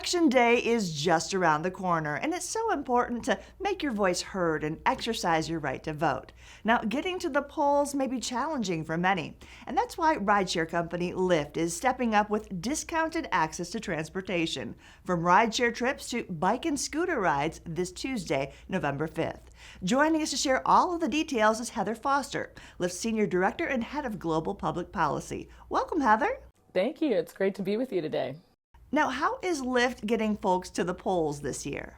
Election Day is just around the corner, and it's so important to make your voice heard and exercise your right to vote. Now, getting to the polls may be challenging for many, and that's why rideshare company Lyft is stepping up with discounted access to transportation, from rideshare trips to bike and scooter rides this Tuesday, November 5th. Joining us to share all of the details is Heather Foster, Lyft's Senior Director and Head of Global Public Policy. Welcome, Heather. Thank you. It's great to be with you today. Now, how is Lyft getting folks to the polls this year?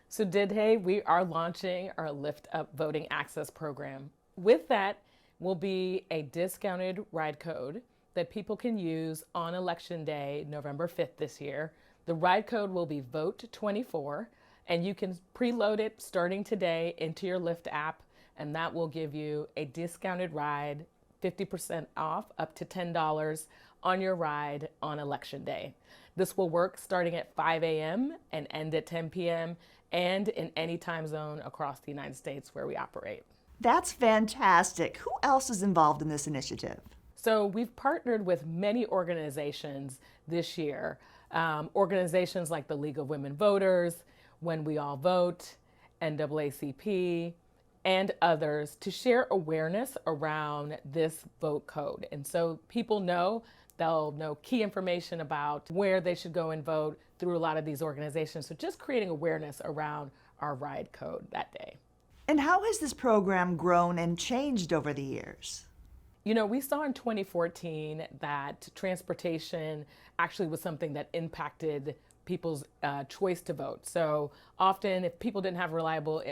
So today we are launching our Lyft Up Voting Access Program. With that will be a discounted ride code that people can use on Election Day, November 5th this year. The ride code will be VOTE24, and you can preload it starting today into your Lyft app, and that will give you a discounted ride, 50% off, up to $10 on your ride on Election Day. This will work starting at 5 a.m. and end at 10 p.m. and in any time zone across the United States where we operate. That's fantastic. Who else is involved in this initiative? So we've partnered with many organizations this year. Organizations like the League of Women Voters, When We All Vote, NAACP, and others to share awareness around this vote code. And so people know, they'll know key information about where they should go and vote through a lot of these organizations. So just creating awareness around our ride code that day. And how has this program grown and changed over the years? You know, we saw in 2014 that transportation actually was something that impacted people's choice to vote. So often if people didn't have reliable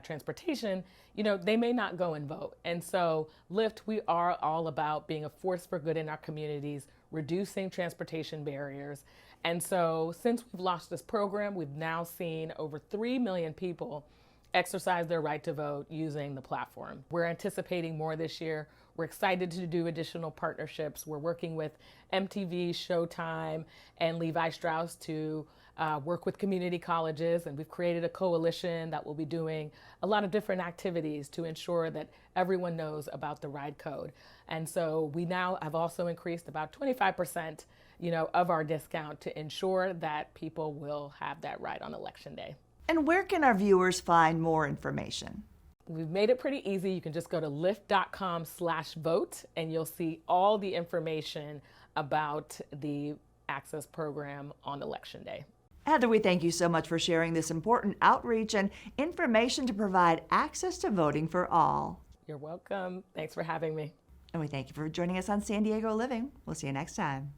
transportation, you know, they may not go and vote. And so Lyft, we are all about being a force for good in our communities, reducing transportation barriers. And so since we've launched this program, we've now seen over 3 million people exercise their right to vote using the platform. We're anticipating more this year. We're excited to do additional partnerships. We're working with MTV, Showtime, and Levi Strauss to work with community colleges, and we've created a coalition that will be doing a lot of different activities to ensure that everyone knows about the ride code. And so we now have also increased about 25%, of our discount to ensure that people will have that ride on Election Day. And where can our viewers find more information? We've made it pretty easy. You can just go to lyft.com/vote and you'll see all the information about the access program on Election Day. Heather, we thank you so much for sharing this important outreach and information to provide access to voting for all. You're welcome. Thanks for having me. And we thank you for joining us on San Diego Living. We'll see you next time.